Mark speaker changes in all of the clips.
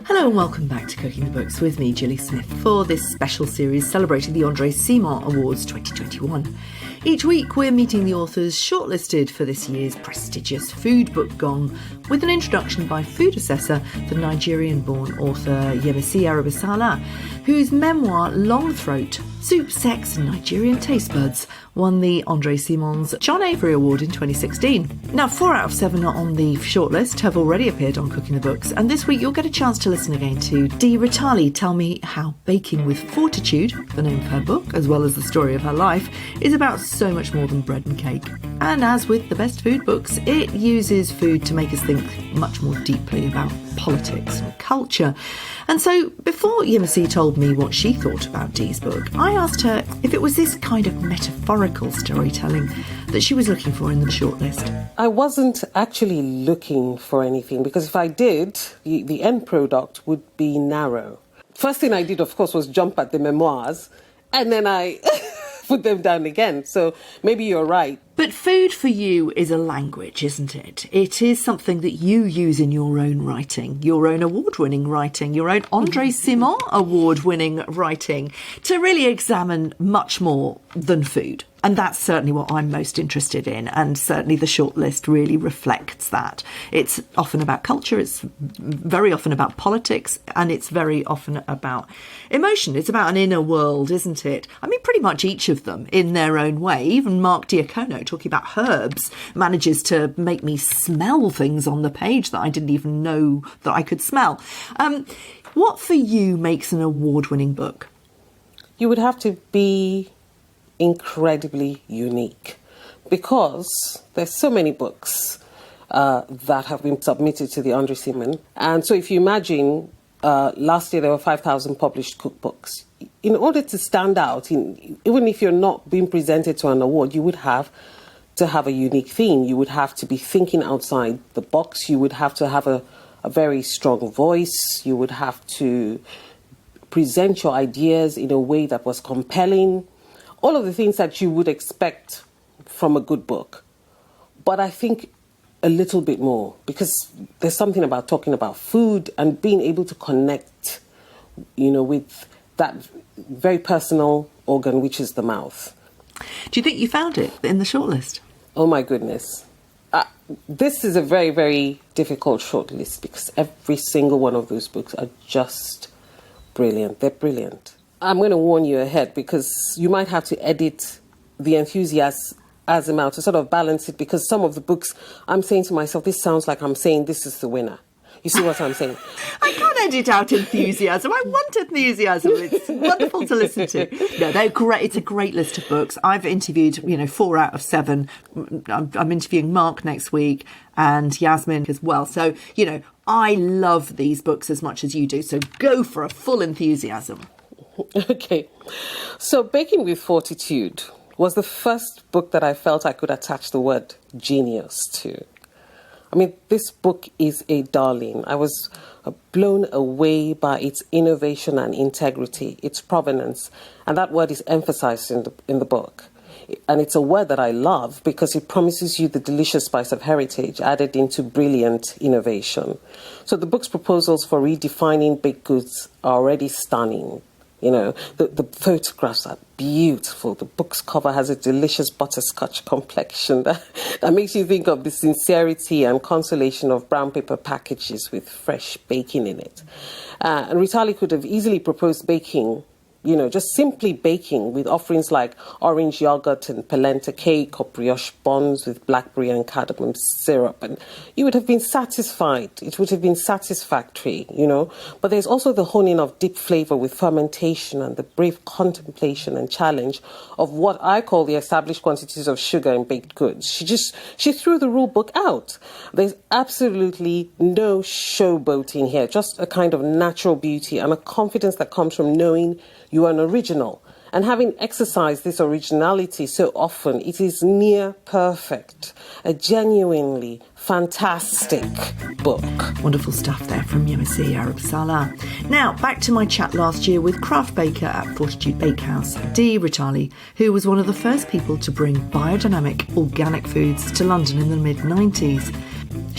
Speaker 1: Hello and welcome back to Cooking the Books with me, Gilly Smith, for this special series celebrating the André Simon Awards 2021. Each week we're meeting the authors shortlisted for this year's prestigious food book gong with an introduction by food assessor, the Nigerian-born author Yemisi Aribisala, whose memoir Longthroat, Soup, Sex and Nigerian Taste Buds won the André Simon's John Avery Award in 2016. Now, 4 out of 7 on the shortlist have already appeared on Cooking the Books, and this week you'll get a chance to listen again to Dee Rettali tell me how baking with Fortitude, the name of her book, as well as the story of her life, is about so much more than bread and cake. And as with the best food books, it uses food to make us think much more deeply about politics and culture. And so, before Yemisi told me what she thought about Dee's book, I asked her if it was this kind of metaphorical storytelling that she was looking for in the shortlist.
Speaker 2: I wasn't actually looking for anything, because if I did, the end product would be narrow. First thing I did, of course, was jump at the memoirs, and then I put them down again. So maybe you're right.
Speaker 1: But food for you is a language, isn't it? It is something that you use in your own writing, your own award-winning writing, your own André Simon award-winning writing, to really examine much more than food. And that's certainly what I'm most interested in, and certainly the shortlist really reflects that. It's often about culture, it's very often about politics, and it's very often about emotion. It's about an inner world, isn't it? I mean, pretty much each of them in their own way. Even Mark Diacono, talking about herbs, manages to make me smell things on the page that I didn't even know that I could smell. What for you makes an award-winning book?
Speaker 2: You would have to be incredibly unique, because there's so many books that have been submitted to the André Simon. And so if you imagine, last year there were 5,000 published cookbooks. In order to stand out, even if you're not being presented to an award, you would have to have a unique theme. You would have to be thinking outside the box. You would have to have a very strong voice. You would have to present your ideas in a way that was compelling. All of the things that you would expect from a good book. But I think a little bit more, because there's something about talking about food and being able to connect, with that very personal organ, which is the mouth.
Speaker 1: Do you think you found it in the shortlist?
Speaker 2: Oh my goodness. This is a very, very difficult shortlist, because every single one of those books are just brilliant. They're brilliant. I'm going to warn you ahead, because you might have to edit the enthusiasm out to sort of balance it, because some of the books I'm saying to myself, this sounds like I'm saying this is the winner. You see what I'm saying?
Speaker 1: I can't edit out enthusiasm. I want enthusiasm. It's wonderful to listen to. No, they're great. It's a great list of books. I've interviewed, 4 out of 7. I'm interviewing Mark next week and Yasmin as well. So, I love these books as much as you do. So go for a full enthusiasm.
Speaker 2: Okay. So Baking with Fortitude was the first book that I felt I could attach the word genius to. I mean, this book is a darling. I was blown away by its innovation and integrity, its provenance, and that word is emphasized in the book. And it's a word that I love, because it promises you the delicious spice of heritage added into brilliant innovation. So the book's proposals for redefining baked goods are already stunning. The photographs are beautiful. The book's cover has a delicious butterscotch complexion that makes you think of the sincerity and consolation of brown paper packages with fresh baking in it. And Rettali could have easily proposed baking, just simply baking, with offerings like orange yogurt and polenta cake, or brioche buns with blackberry and cardamom syrup, and you would have been satisfied. It would have been satisfactory, But there's also the honing of deep flavor with fermentation, and the brave contemplation and challenge of what I call the established quantities of sugar in baked goods. She threw the rule book out. There's absolutely no showboating here, just a kind of natural beauty and a confidence that comes from knowing you are an original. And having exercised this originality so often, it is near perfect. A genuinely fantastic book.
Speaker 1: Wonderful stuff there from Yemisi Aribisala. Now, back to my chat last year with craft baker at Fortitude Bakehouse, Dee Rettali, who was one of the first people to bring biodynamic organic foods to London in the mid-90s.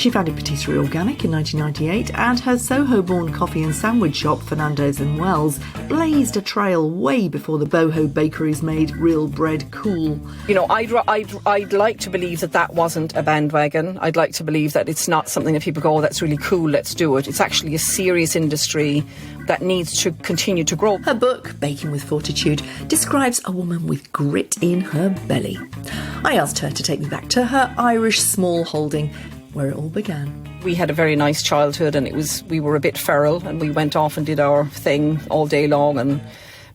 Speaker 1: She founded Patisserie Organic in 1998, and her Soho-born coffee and sandwich shop, Fernando's in Wells, blazed a trail way before the boho bakeries made real bread cool.
Speaker 3: You know, I'd like to believe that wasn't a bandwagon. I'd like to believe that it's not something that people go, oh, that's really cool, let's do it. It's actually a serious industry that needs to continue to grow.
Speaker 1: Her book, Baking with Fortitude, describes a woman with grit in her belly. I asked her to take me back to her Irish small holding, where it all began.
Speaker 3: We had a very nice childhood, and we were a bit feral, and we went off and did our thing all day long and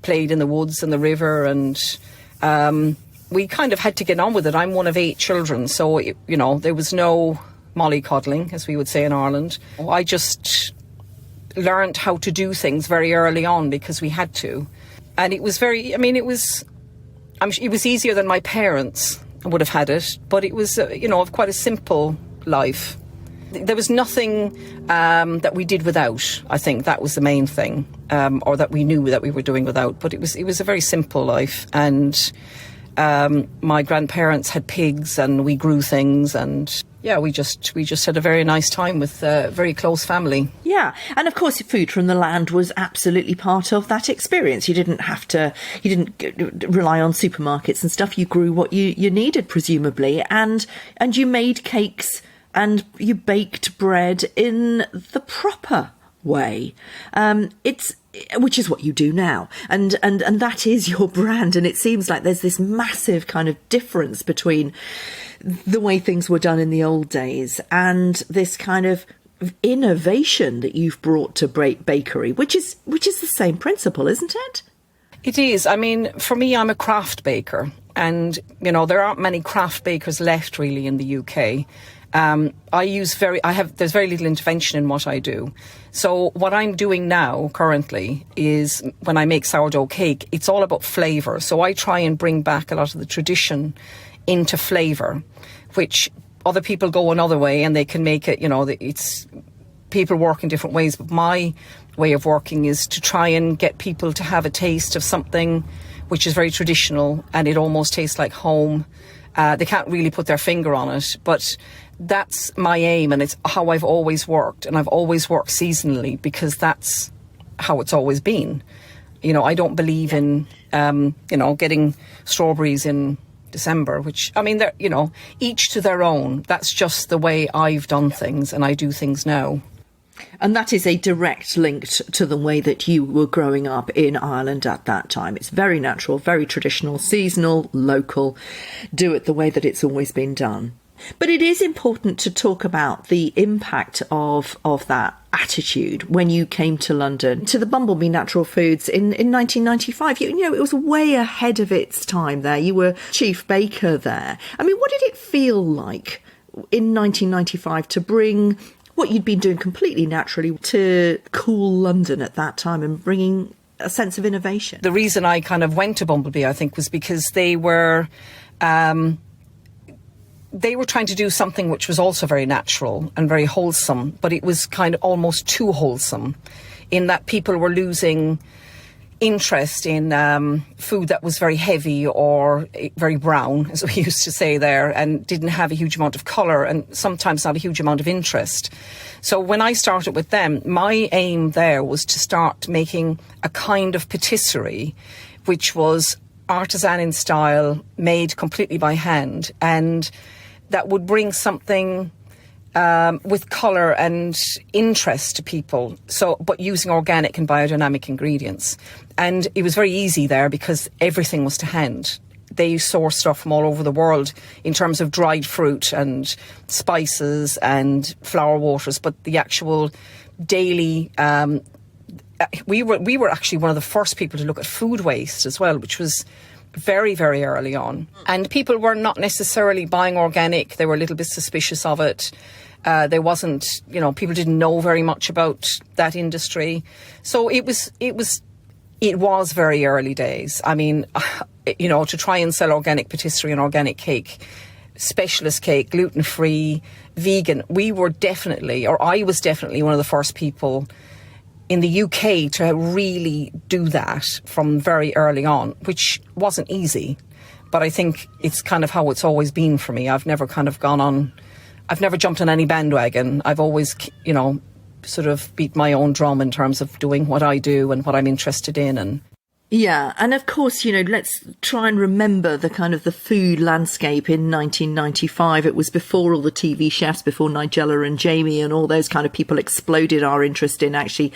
Speaker 3: played in the woods and the river, and we kind of had to get on with it. I'm one of 8 children, so there was no mollycoddling, as we would say in Ireland. I just learned how to do things very early on because we had to, and it was easier than my parents would have had it, but it was quite a simple life. There was nothing that we did without. I think that was the main thing, or that we knew that we were doing without. But it was a very simple life, and my grandparents had pigs, and we grew things, and yeah, we just had a very nice time with a very close family.
Speaker 1: Yeah, and of course food from the land was absolutely part of that experience. You didn't rely on supermarkets and stuff. You grew what you needed, presumably, and you made cakes and you baked bread in the proper way. Which is what you do now, and that is your brand. And it seems like there's this massive kind of difference between the way things were done in the old days and this kind of innovation that you've brought to bakery, which is the same principle, isn't it?
Speaker 3: It is. I mean, for me, I'm a craft baker, and there aren't many craft bakers left really in the UK. There's very little intervention in what I do. So what I'm doing now currently is when I make sourdough cake, it's all about flavour. So I try and bring back a lot of the tradition into flavour, which other people go another way and they can make it, it's people work in different ways. But my way of working is to try and get people to have a taste of something which is very traditional and it almost tastes like home. They can't really put their finger on it, but that's my aim, and it's how I've always worked, and I've always worked seasonally because that's how it's always been. I don't believe in, getting strawberries in December, which, they're, each to their own. That's just the way I've done things, and I do things now.
Speaker 1: And that is a direct link to the way that you were growing up in Ireland at that time. It's very natural, very traditional, seasonal, local. Do it the way that it's always been done. But it is important to talk about the impact of that attitude when you came to London, to the Bumblebee Natural Foods in 1995. It was way ahead of its time there. You were chief baker there. What did it feel like in 1995 to bring what you'd been doing completely naturally to cool London at that time and bringing a sense of innovation?
Speaker 3: The reason I kind of went to Bumblebee, I think, was because they were trying to do something which was also very natural and very wholesome, but it was kind of almost too wholesome in that people were losing interest in food that was very heavy or very brown, as we used to say there, and didn't have a huge amount of colour and sometimes not a huge amount of interest. So when I started with them, my aim there was to start making a kind of patisserie which was artisan in style, made completely by hand, and that would bring something with colour and interest to people, but using organic and biodynamic ingredients. And it was very easy there because everything was to hand. They source stuff from all over the world in terms of dried fruit and spices and flower waters, but the actual daily... we were actually one of the first people to look at food waste as well, which was very, very early on. And people were not necessarily buying organic. They were a little bit suspicious of it. There wasn't, people didn't know very much about that industry. So it was very early days. To try and sell organic patisserie and organic cake, specialist cake, gluten-free, vegan, I was definitely one of the first people in the UK to really do that from very early on, which wasn't easy. But I think it's kind of how it's always been for me. I've never kind of gone on I've never jumped on any bandwagon. I've always, sort of beat my own drum in terms of doing what I do and what I'm interested in. And
Speaker 1: yeah, and of course, let's try and remember the kind of the food landscape in 1995. It was before all the TV chefs, before Nigella and Jamie and all those kind of people exploded our interest in actually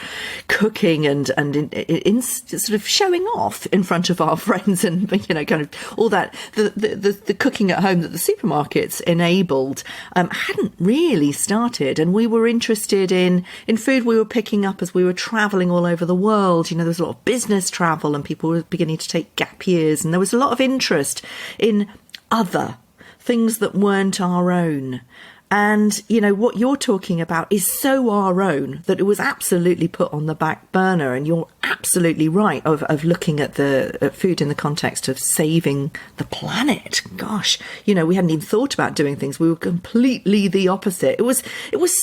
Speaker 1: cooking and in sort of showing off in front of our friends and, kind of all that. The cooking at home that the supermarkets enabled hadn't really started. And we were interested in food we were picking up as we were travelling all over the world. There was a lot of business travel and people were beginning to take gap years, and there was a lot of interest in other things that weren't our own. And, what you're talking about is so our own that it was absolutely put on the back burner. And you're absolutely right of looking at the food in the context of saving the planet. Gosh, we hadn't even thought about doing things. We were completely the opposite. It was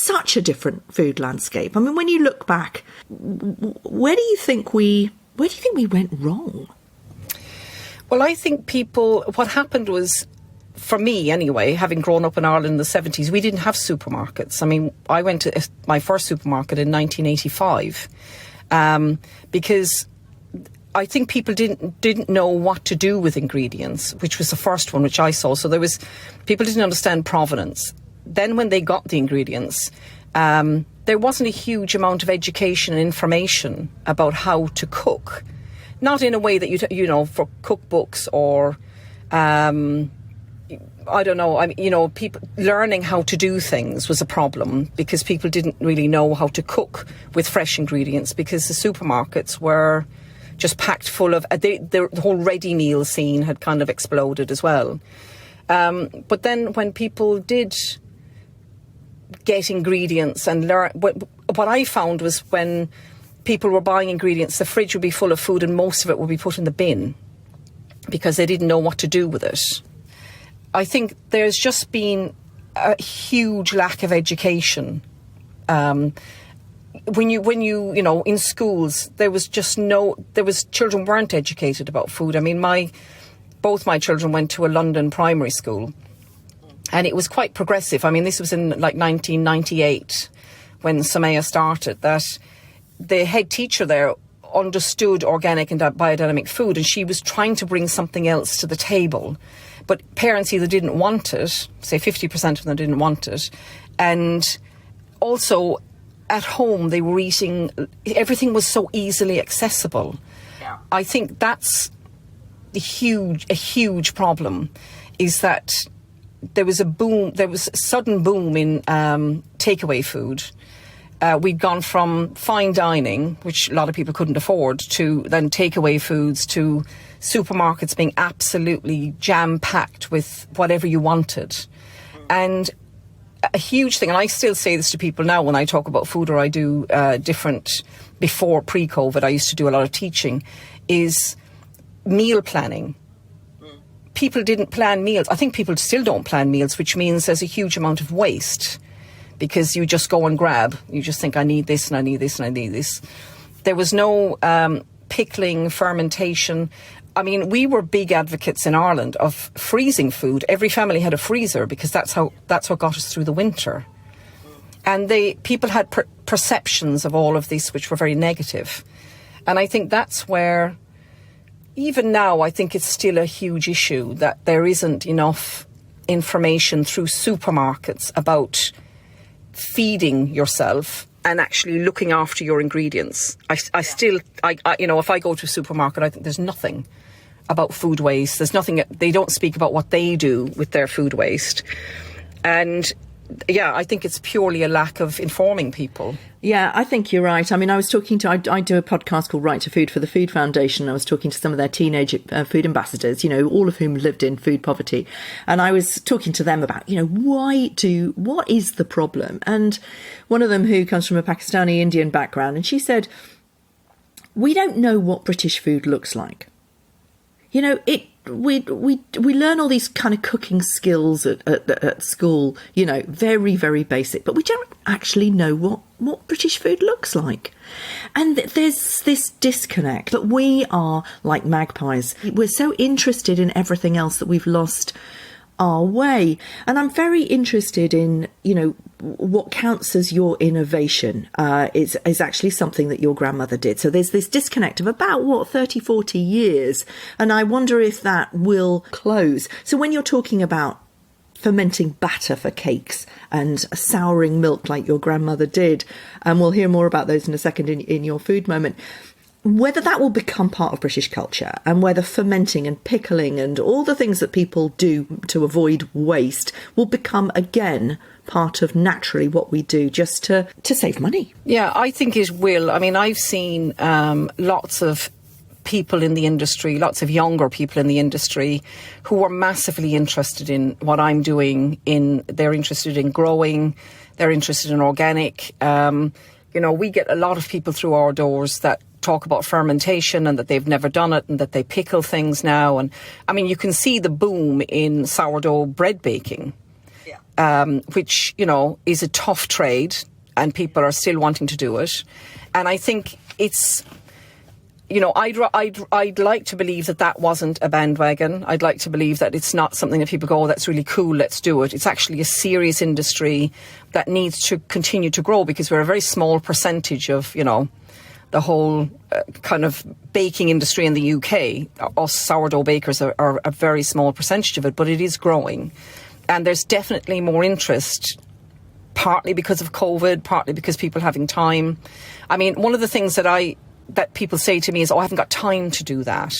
Speaker 1: such a different food landscape. I mean, when you look back, where do you think we went wrong?
Speaker 3: Well, I think what happened was, for me anyway, having grown up in Ireland in the 70s, we didn't have supermarkets. I mean, I went to my first supermarket in 1985 because I think people didn't know what to do with ingredients, which was the first one which I saw. So people didn't understand provenance. Then when they got the ingredients, there wasn't a huge amount of education and information about how to cook. Not in a way that for cookbooks or I don't know. I mean, people learning how to do things was a problem because people didn't really know how to cook with fresh ingredients because the supermarkets were just packed full of the whole ready meal scene had kind of exploded as well. But then when people did get ingredients and learn, what I found was when people were buying ingredients, the fridge would be full of food and most of it would be put in the bin because they didn't know what to do with it. I think there's just been a huge lack of education. When you in schools, children weren't educated about food. I mean, both my children went to a London primary school and it was quite progressive. I mean, this was in 1998 when Samaya started, that the head teacher there understood organic and biodynamic food and she was trying to bring something else to the table. But parents either didn't want it, say 50% of them didn't want it, and also at home they were eating, everything was so easily accessible. Yeah. I think that's a huge problem, is that there was a sudden boom in takeaway food. We'd gone from fine dining, which a lot of people couldn't afford, to then takeaway foods, to supermarkets being absolutely jam-packed with whatever you wanted. And a huge thing, and I still say this to people now when I talk about food or I do pre-COVID, I used to do a lot of teaching, is meal planning. People didn't plan meals. I think people still don't plan meals, which means there's a huge amount of waste. Because you just go and grab. You just think, I need this and I need this and I need this. There was no pickling, fermentation. I mean, we were big advocates in Ireland of freezing food. Every family had a freezer because that's what got us through the winter. And people had perceptions of all of this which were very negative. And I think that's where, even now, I think it's still a huge issue that there isn't enough information through supermarkets about feeding yourself and actually looking after your ingredients. I still, if I go to a supermarket, I think there's nothing about food waste. There's nothing, they don't speak about what they do with their food waste. And yeah, I think it's purely a lack of informing people.
Speaker 1: Yeah, I think you're right. I mean, I was talking to, I do a podcast called Right to Food for the Food Foundation. I was talking to some of their teenage food ambassadors, all of whom lived in food poverty. And I was talking to them about, what is the problem? And one of them, who comes from a Pakistani Indian background, and she said, we don't know what British food looks like. We learn all these kind of cooking skills at school, very, very basic, but we don't actually know what British food looks like. And there's this disconnect that we are like magpies. We're so interested in everything else that we've lost our way. And I'm very interested in, what counts as your innovation is actually something that your grandmother did. So there's this disconnect of about, 30, 40 years. And I wonder if that will close. So when you're talking about fermenting batter for cakes and souring milk like your grandmother did, and we'll hear more about those in a second in your food moment, whether that will become part of British culture and whether fermenting and pickling and all the things that people do to avoid waste will become again part of naturally what we do just to save money.
Speaker 3: Yeah, I think it will. I mean, I've seen lots of people in the industry, lots of younger people in the industry who are massively interested in what I'm doing. They're interested in growing, they're interested in organic. We get a lot of people through our doors that talk about fermentation and that they've never done it and that they pickle things now. And I mean, you can see the boom in sourdough bread baking, which, is a tough trade and people are still wanting to do it. And I think it's, I'd like to believe that wasn't a bandwagon. I'd like to believe that it's not something that people go, oh, that's really cool, let's do it. It's actually a serious industry that needs to continue to grow because we're a very small percentage of, the whole kind of baking industry in the UK. Us sourdough bakers are a very small percentage of it, but it is growing. And there's definitely more interest, partly because of COVID, partly because people having time. I mean, one of the things that people say to me is, oh, I haven't got time to do that.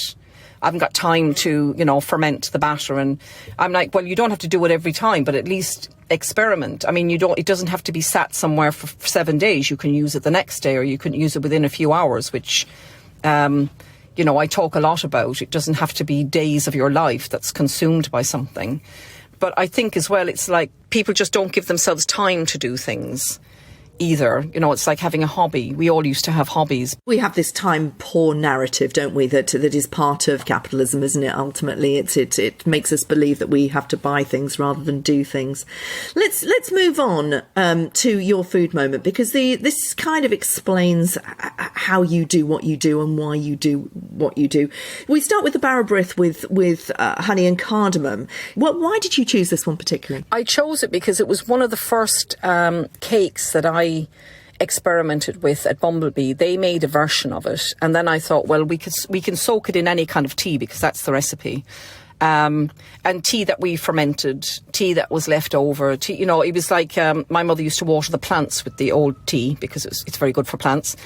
Speaker 3: I haven't got time to, ferment the batter. And I'm like, well, you don't have to do it every time, but at least experiment. I mean, it doesn't have to be sat somewhere for 7 days. You can use it the next day or you can use it within a few hours, which, I talk a lot about. It doesn't have to be days of your life that's consumed by something. But I think as well, it's like people just don't give themselves time to do things either. It's like having a hobby. We all used to have hobbies.
Speaker 1: We have this time poor narrative, don't we, that is part of capitalism, isn't it? Ultimately, it makes us believe that we have to buy things rather than do things. Let's move on to your food moment, because this kind of explains how you do what you do and why you do what you do. We start with the Barra Breath with honey and cardamom. Why did you choose this one particularly?
Speaker 3: I chose it because it was one of the first cakes that I experimented with at Bumblebee. They made a version of it, and then I thought, well, we can soak it in any kind of tea because that's the recipe. And tea that we fermented, tea that was left over. Tea, it was like my mother used to water the plants with the old tea because it's very good for plants.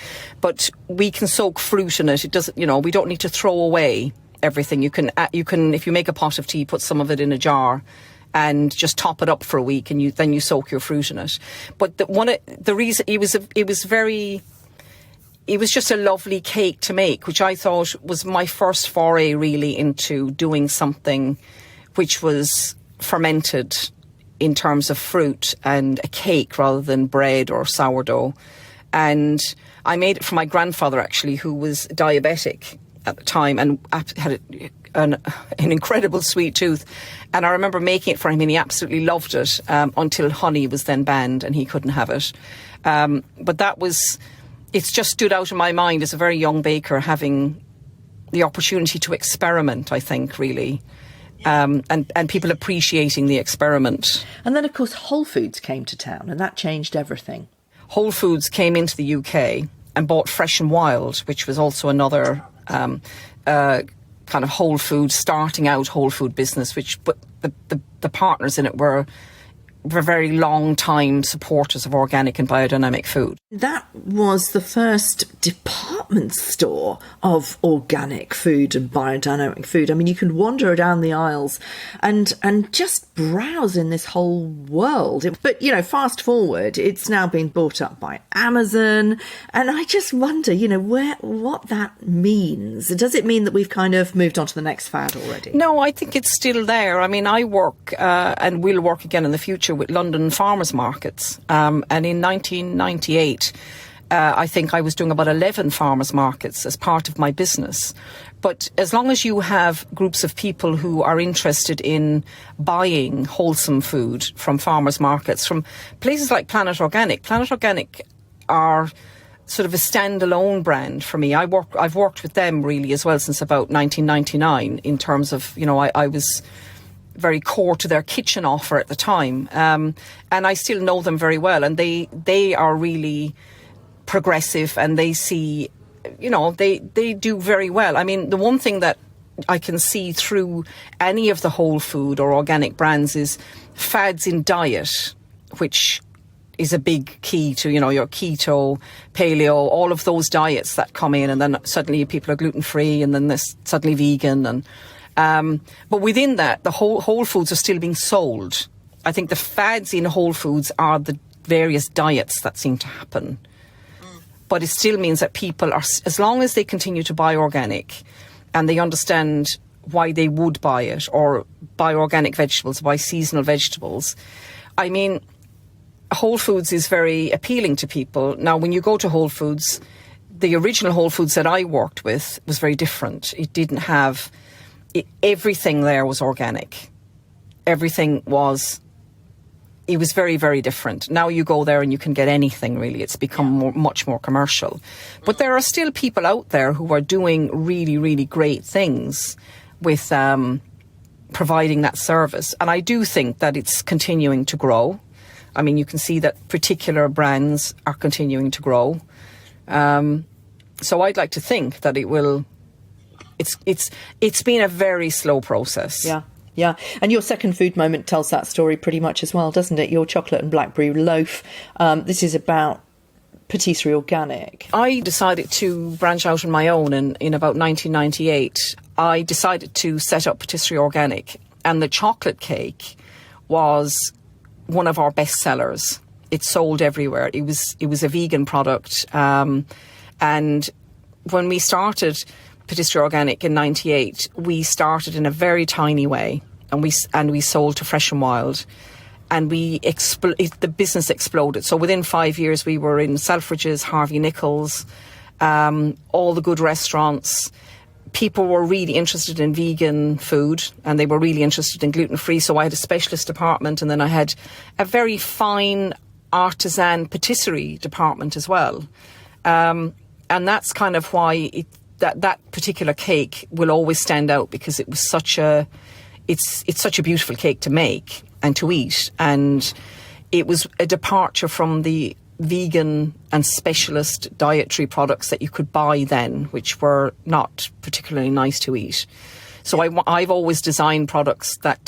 Speaker 3: But we can soak fruit in it. It doesn't, we don't need to throw away everything. You can if you make a pot of tea, put some of it in a jar and just top it up for a week, and then you soak your fruit in it. But the reason it was just a lovely cake to make, which I thought was my first foray really into doing something which was fermented in terms of fruit and a cake rather than bread or sourdough. And I made it for my grandfather, actually, who was diabetic at the time and had an incredible sweet tooth. And I remember making it for him and he absolutely loved it until honey was then banned and he couldn't have it. But it's just stood out in my mind as a very young baker, having the opportunity to experiment, I think, really. And people appreciating the experiment.
Speaker 1: And then, of course, Whole Foods came to town and that changed everything.
Speaker 3: Whole Foods came into the UK and bought Fresh and Wild, which was also another kind of whole food, starting out whole food business, but the partners in it were very long time supporters of organic and biodynamic food.
Speaker 1: That was the first department store of organic food and biodynamic food. I mean, you can wander down the aisles and just browse in this whole world. But, fast forward, it's now been bought up by Amazon. And I just wonder, what that means. Does it mean that we've kind of moved on to the next fad already?
Speaker 3: No, I think it's still there. I mean, I work and will work again in the future with London farmers markets. And in 1998, I think I was doing about 11 farmers markets as part of my business. But as long as you have groups of people who are interested in buying wholesome food from farmers markets, from places like Planet Organic are sort of a standalone brand for me. I've worked with them really as well since about 1999 in terms of, very core to their kitchen offer at the time. And I still know them very well, and they are really progressive, and they see, they do very well. I mean, the one thing that I can see through any of the whole food or organic brands is fads in diet, which is a big key to, your keto, paleo, all of those diets that come in, and then suddenly people are gluten-free, and then there's suddenly vegan. And but within that, the whole foods are still being sold. I think the fads in whole foods are the various diets that seem to happen. But it still means that people are, as long as they continue to buy organic and they understand why they would buy it, or buy organic vegetables, buy seasonal vegetables. I mean, Whole Foods is very appealing to people. Now, when you go to Whole Foods, the original Whole Foods that I worked with was very different. It didn't have... everything there was organic. Everything was... It was very, very different. Now you go there and you can get anything, really. It's become much more commercial. But there are still people out there who are doing really, really great things with providing that service. And I do think that it's continuing to grow. I mean, you can see that particular brands are continuing to grow. So I'd like to think that it will... It's been a very slow process.
Speaker 1: Yeah. Yeah, and your second food moment tells that story pretty much as well, doesn't it? Your chocolate and blackberry loaf. This is about Patisserie Organic.
Speaker 3: I decided to branch out on my own in about 1998. I decided to set up Patisserie Organic, and the chocolate cake was one of our best sellers. It sold everywhere. It was a vegan product, and when we started Patisserie Organic in 98, we started in a very tiny way, and we sold to Fresh and Wild, and the business exploded. So within 5 years, we were in Selfridges, Harvey Nichols, all the good restaurants. People were really interested in vegan food, and they were really interested in gluten-free. So I had a specialist department, and then I had a very fine artisan patisserie department as well. And that's kind of why that particular cake will always stand out, because it was it's such a beautiful cake to make and to eat, and it was a departure from the vegan and specialist dietary products that you could buy then, which were not particularly nice to eat. So I've always designed products that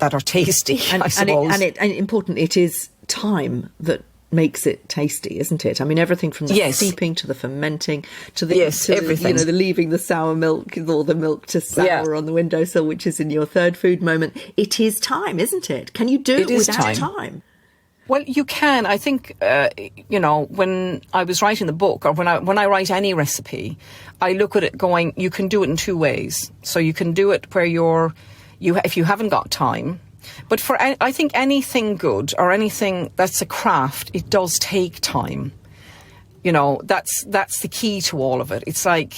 Speaker 3: are tasty, I suppose.
Speaker 1: And important, it is time that makes it tasty, isn't it? I mean, everything from the steeping to the fermenting to the
Speaker 3: everything.
Speaker 1: The leaving the sour milk or the milk to sour on the windowsill, which is in your third food moment. It is time, isn't it? Can you do it without time?
Speaker 3: Well, you can. I think, when I was writing the book, or when I write any recipe, I look at it going, you can do it in two ways. So you can do it where if you haven't got time. But I think anything good or anything that's a craft, it does take time. That's the key to all of it. It's like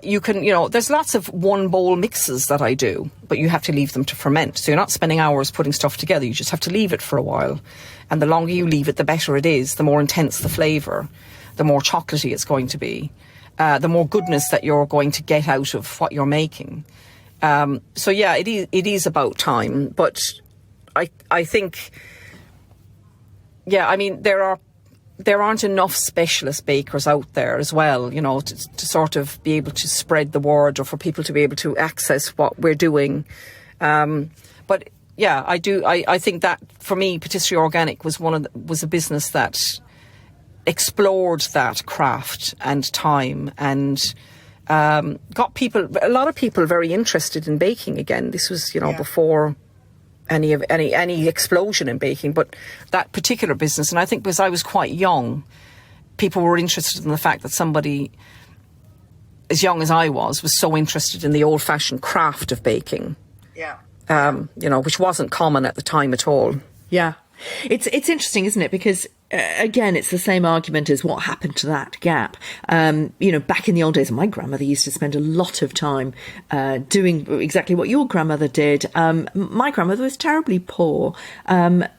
Speaker 3: you can, there's lots of one bowl mixes that I do, but you have to leave them to ferment. So you're not spending hours putting stuff together. You just have to leave it for a while. And the longer you leave it, the better it is. The more intense the flavour, the more chocolatey it's going to be, the more goodness that you're going to get out of what you're making. So yeah, it is about time, but I think, I mean, there aren't enough specialist bakers out there as well, to sort of be able to spread the word, or for people to be able to access what we're doing. But yeah, I think that for me, Patisserie Organic was was a business that explored that craft and time, and got a lot of people very interested in baking again. This was, before any explosion in baking, but that particular business, and I think because I was quite young, people were interested in the fact that somebody as young as I was so interested in the old-fashioned craft of baking.
Speaker 1: Yeah.
Speaker 3: Which wasn't common at the time at all.
Speaker 1: Yeah. It's interesting, isn't it? Because again, it's the same argument as what happened to that gap. Back in the old days, my grandmother used to spend a lot of time doing exactly what your grandmother did. My grandmother was terribly poor.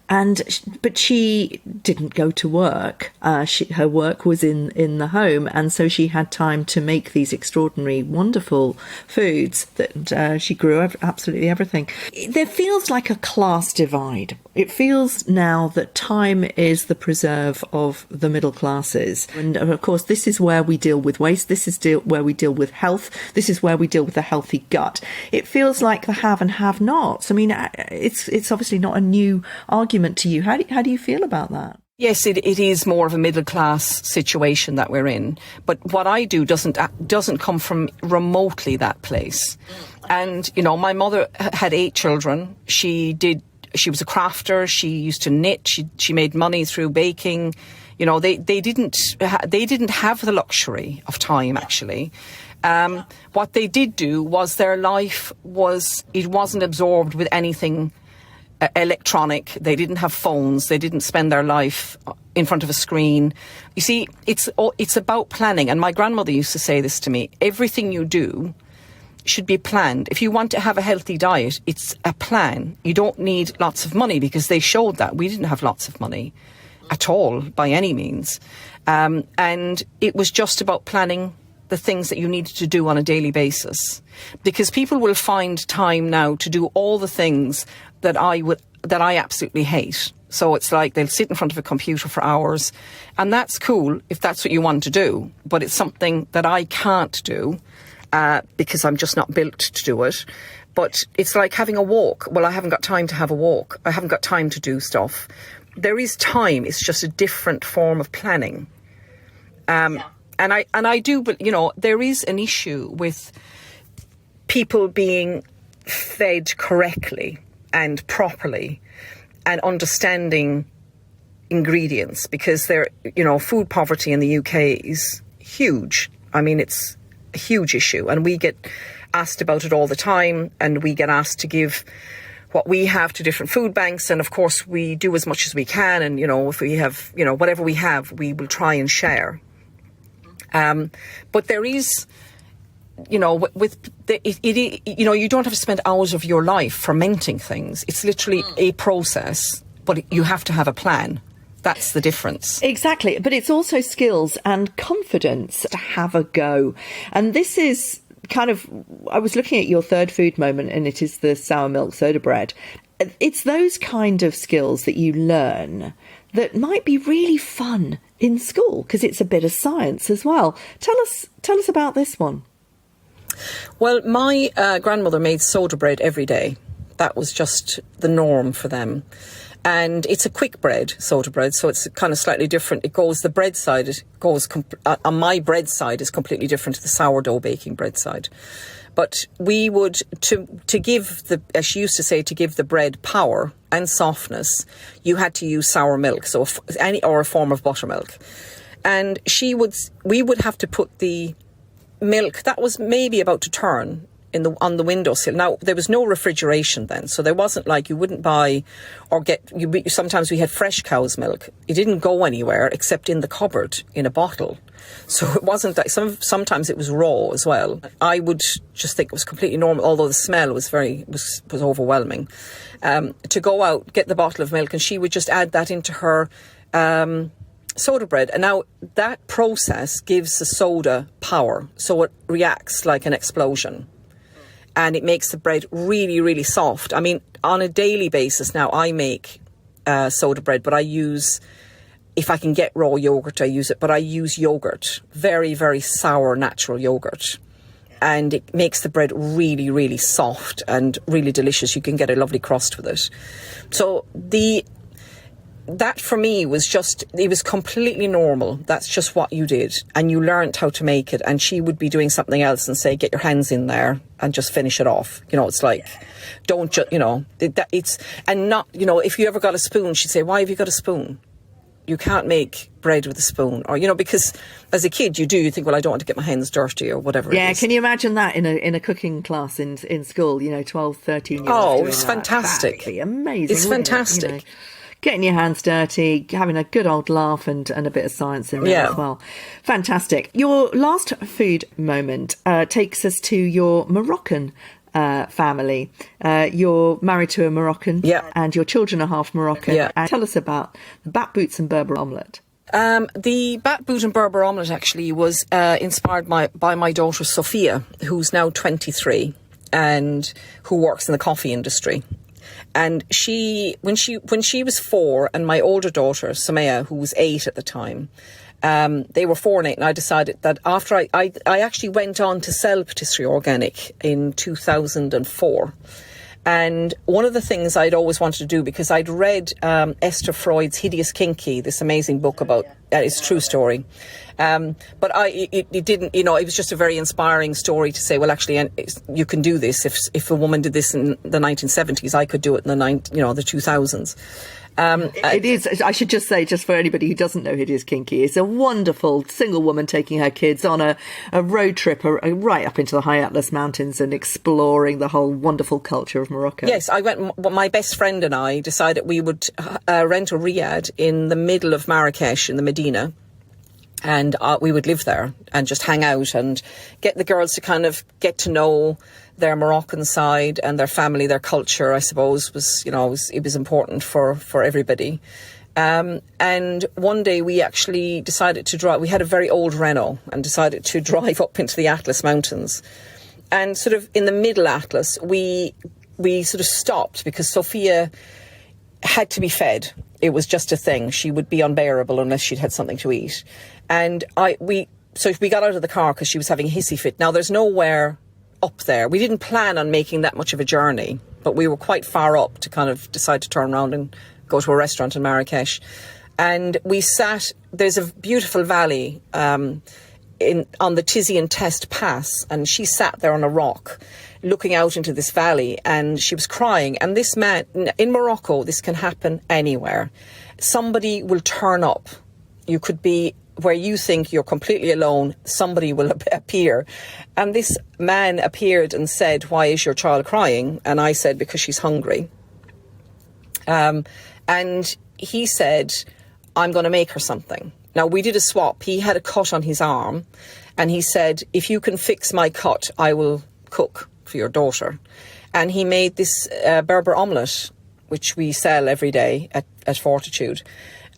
Speaker 1: But she didn't go to work. Her work was in the home, and so she had time to make these extraordinary, wonderful foods that she grew absolutely everything. There feels like a class divide. It feels now that time is the preserve of the middle classes, and of course, this is where we deal with waste. This is where we deal with health. This is where we deal with a healthy gut. It feels like the have and have-nots. I mean, it's obviously not a new argument to you. How do you feel about that?
Speaker 3: Yes, it is more of a middle class situation that we're in. But what I do doesn't come from remotely that place. And, you know, my mother had 8 children. She was a crafter. She used to knit. She made money through baking. You know, they didn't have the luxury of time, actually. What they did do was their life wasn't absorbed with anything electronic. They didn't have phones. They didn't spend their life in front of a screen. You see, it's about planning. And my grandmother used to say this to me: everything you do should be planned. If you want to have a healthy diet, it's a plan. You don't need lots of money, because they showed that we didn't have lots of money at all by any means. And it was just about planning the things that you needed to do on a daily basis, because people will find time now to do all the things that I absolutely hate. So it's like they'll sit in front of a computer for hours, and that's cool if that's what you want to do, but it's something that I can't do because I'm just not built to do it. But it's like having a walk. Well, I haven't got time to have a walk. I haven't got time to do stuff. There is time. It's just a different form of planning. And I do, but you know, there is an issue with people being fed correctly and properly and understanding ingredients, because food poverty in the UK is huge. I mean, it's a huge issue, and we get asked about it all the time, and we get asked to give what we have to different food banks, and of course we do as much as we can, and you know, if we have, you know, whatever we have, we will try and share. But there is, you know, you don't have to spend hours of your life fermenting things. It's literally a process, but you have to have a plan. That's the difference.
Speaker 1: Exactly. But it's also skills and confidence to have a go. And this is kind of, I was looking at your third food moment, and it is the sour milk soda bread. It's those kind of skills that you learn that might be really fun in school, because it's a bit of science as well. Tell us about this one.
Speaker 3: Well, my grandmother made soda bread every day. That was just the norm for them. And it's a quick bread, soda bread, so it's kind of slightly different. The bread side on my bread side is completely different to the sourdough baking bread side. But we would, to give as she used to say, to give the bread power and softness, you had to use sour milk, or a form of buttermilk. And we would have to put the milk that was maybe about to turn on the windowsill. Now, there was no refrigeration then, so there wasn't like you wouldn't buy or get. Sometimes we had fresh cow's milk. It didn't go anywhere except in the cupboard in a bottle. So it wasn't that. Sometimes it was raw as well. I would just think it was completely normal, although the smell was overwhelming. To go out, get the bottle of milk, and she would just add that into her soda bread. And now that process gives the soda power, so it reacts like an explosion. And it makes the bread really, really soft. I mean, on a daily basis now, I make soda bread, but I use, if I can get raw yogurt, I use it. But I use yogurt, very, very sour, natural yogurt. And it makes the bread really, really soft and really delicious. You can get a lovely crust with it. So that for me it was completely normal. That's just what you did. And you learned how to make it. And she would be doing something else and say, get your hands in there and just finish it off. You know, it's like, don't just, you know, and not, you know, if you ever got a spoon, she'd say, why have you got a spoon? You can't make bread with a spoon. Or, you know, because as a kid you think, well, I don't want to get my hands dirty or whatever it is.
Speaker 1: Yeah, can you imagine that in a cooking class in school, you know, 12, 13 years old?
Speaker 3: Oh, it's fantastic.
Speaker 1: That'd be amazing.
Speaker 3: It's fantastic.
Speaker 1: You know, getting your hands dirty, having a good old laugh and a bit of science in there as well. Fantastic. Your last food moment takes us to your Moroccan family. You're married to a Moroccan, and your children are half Moroccan.
Speaker 3: Yeah.
Speaker 1: And tell us about the Batboots and Berber omelette.
Speaker 3: The Batboot and Berber omelette actually was inspired by my daughter Sophia, who's now 23 and who works in the coffee industry. And when she was 4, and my older daughter Samaya, who was 8 at the time, they were 4 and 8, and I decided that after I actually went on to sell Patisserie Organic in 2004. And one of the things I'd always wanted to do, because I'd read Esther Freud's Hideous Kinky, this amazing book about it's a true story. But it didn't, it was just a very inspiring story to say, well, actually, you can do this. If a woman did this in the 1970s, I could do it in the 2000s.
Speaker 1: It is, I should just say, just for anybody who doesn't know Hideous Kinky, it's a wonderful single woman taking her kids on a road trip right up into the high Atlas Mountains and exploring the whole wonderful culture of Morocco.
Speaker 3: Yes, my best friend and I decided we would rent a riad in the middle of Marrakesh in the Medina. And we would live there and just hang out and get the girls to kind of get to know their Moroccan side and their family, their culture, I suppose, it was important for everybody. And one day we actually decided to drive. We had a very old Renault and decided to drive up into the Atlas Mountains. And sort of in the middle Atlas, we sort of stopped because Sophia had to be fed. It was just a thing. She would be unbearable unless she'd had something to eat. And so we got out of the car because she was having a hissy fit. Now, there's nowhere up there. We didn't plan on making that much of a journey, but we were quite far up to kind of decide to turn around and go to a restaurant in Marrakesh. And we sat, there's a beautiful valley on the Tizian Test Pass, and she sat there on a rock looking out into this valley, and she was crying. And this man, in Morocco, this can happen anywhere. Somebody will turn up. You could be where you think you're completely alone, somebody will appear. And this man appeared and said, "Why is your child crying?" And I said, "Because she's hungry." And he said, "I'm going to make her something." Now, we did a swap. He had a cut on his arm, and he said, "If you can fix my cut, I will cook for your daughter." And he made this Berber omelette, which we sell every day at Fortitude.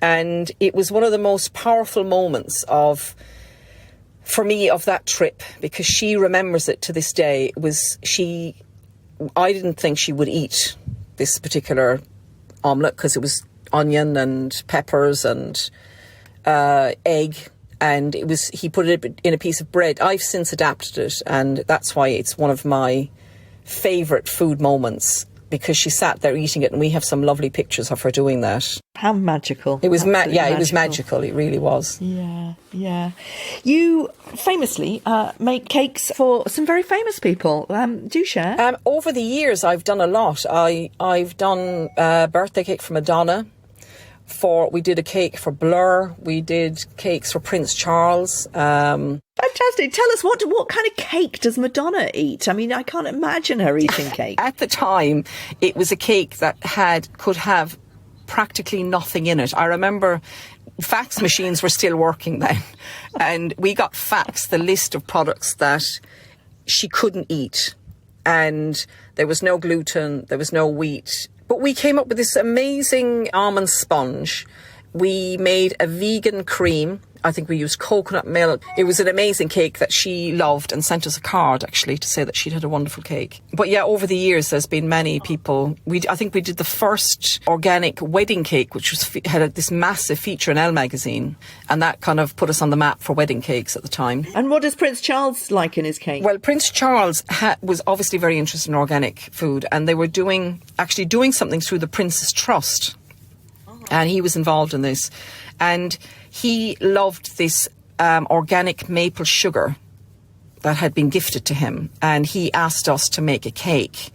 Speaker 3: And it was one of the most powerful moments for me of that trip, because she remembers it to this day. I didn't think she would eat this particular omelette because it was onion and peppers and egg, and he put it in a piece of bread. I've since adapted it, and that's why it's one of my favourite food moments, because she sat there eating it, and we have some lovely pictures of her doing that.
Speaker 1: How magical.
Speaker 3: It was it was magical. It really was.
Speaker 1: Yeah. You famously make cakes for some very famous people. Do share.
Speaker 3: Over the years, I've done a lot. I've done a birthday cake for Madonna. We did a cake for Blur. We did cakes for Prince Charles.
Speaker 1: Fantastic. Tell us, what kind of cake does Madonna eat? I mean, I can't imagine her eating cake.
Speaker 3: At the time, it was a cake that could have practically nothing in it. I remember fax machines were still working then, and we got faxed the list of products that she couldn't eat, and there was no gluten, there was no wheat. But we came up with this amazing almond sponge. We made a vegan cream. I think we used coconut milk. It was an amazing cake that she loved, and sent us a card, actually, to say that she'd had a wonderful cake. But yeah, over the years, there's been many people. I think we did the first organic wedding cake, which had this massive feature in Elle magazine, and that kind of put us on the map for wedding cakes at the time.
Speaker 1: And what does Prince Charles like in his cake?
Speaker 3: Well, Prince Charles was obviously very interested in organic food, and they were doing something through the Prince's Trust. And he was involved in this. And he loved this organic maple sugar that had been gifted to him. And he asked us to make a cake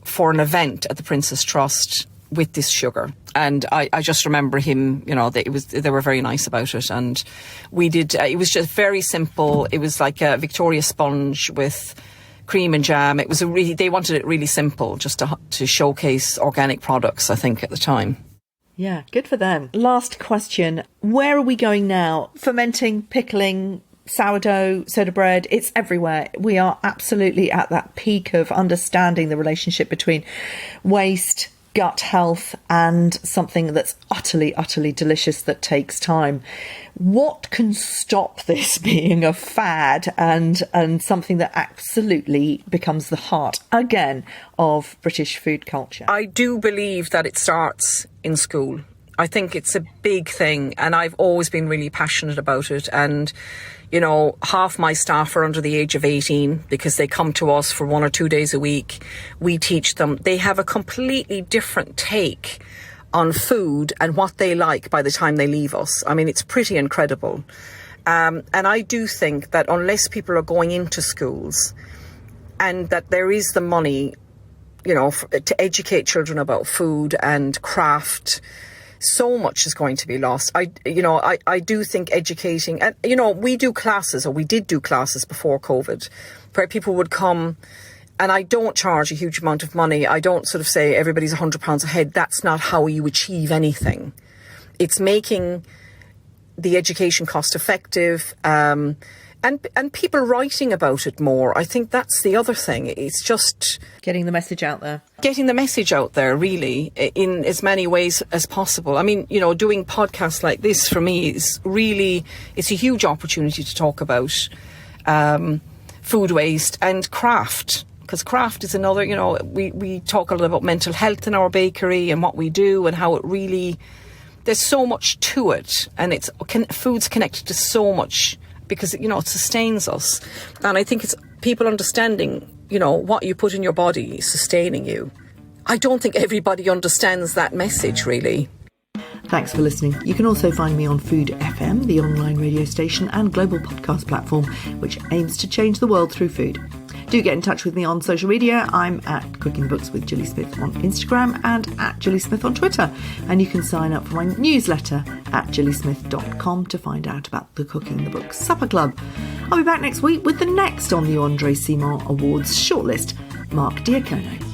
Speaker 3: for an event at the Prince's Trust with this sugar. And I just remember him, they were very nice about it. And we did, it was just very simple. It was like a Victoria sponge with cream and jam. It was they wanted it really simple, just to showcase organic products, I think, at the time.
Speaker 1: Yeah, good for them. Last question. Where are we going now? Fermenting, pickling, sourdough, soda bread, it's everywhere. We are absolutely at that peak of understanding the relationship between waste, gut health, and something that's utterly, utterly delicious that takes time. What can stop this being a fad and something that absolutely becomes the heart, again, of British food culture?
Speaker 3: I do believe that it starts in school. I think it's a big thing, and I've always been really passionate about it. And, you know, half my staff are under the age of 18 because they come to us for 1 or 2 days a week. We teach them. They have a completely different take on food and what they like by the time they leave us. I mean, it's pretty incredible. And I do think that unless people are going into schools and that there is the money, you know, to educate children about food and craft, so much is going to be lost. I do think educating, and, you know, we do classes, or we did do classes before COVID, where people would come, and I don't charge a huge amount of money. I don't sort of say everybody's £100 a head. That's not how you achieve anything. It's making the education cost effective, and people writing about it more. I think that's the other thing. It's just
Speaker 1: getting the message out there.
Speaker 3: Getting the message out there, really, in as many ways as possible. I mean, you know, doing podcasts like this for me is really, it's a huge opportunity to talk about food waste and craft. Because craft is another, you know, we talk a lot about mental health in our bakery and what we do and how it really, there's so much to it. And food's connected to so much because, you know, it sustains us. And I think it's people understanding, you know, what you put in your body is sustaining you. I don't think everybody understands that message, really.
Speaker 1: Thanks for listening. You can also find me on Food FM, the online radio station and global podcast platform, which aims to change the world through food. Do get in touch with me on social media. I'm at Cooking the Books with Gilly Smith on Instagram and at Gilly Smith on Twitter. And you can sign up for my newsletter at gillysmith.com to find out about the Cooking the Books Supper Club. I'll be back next week with the next on the Andre Simon Awards shortlist, Mark Diacono.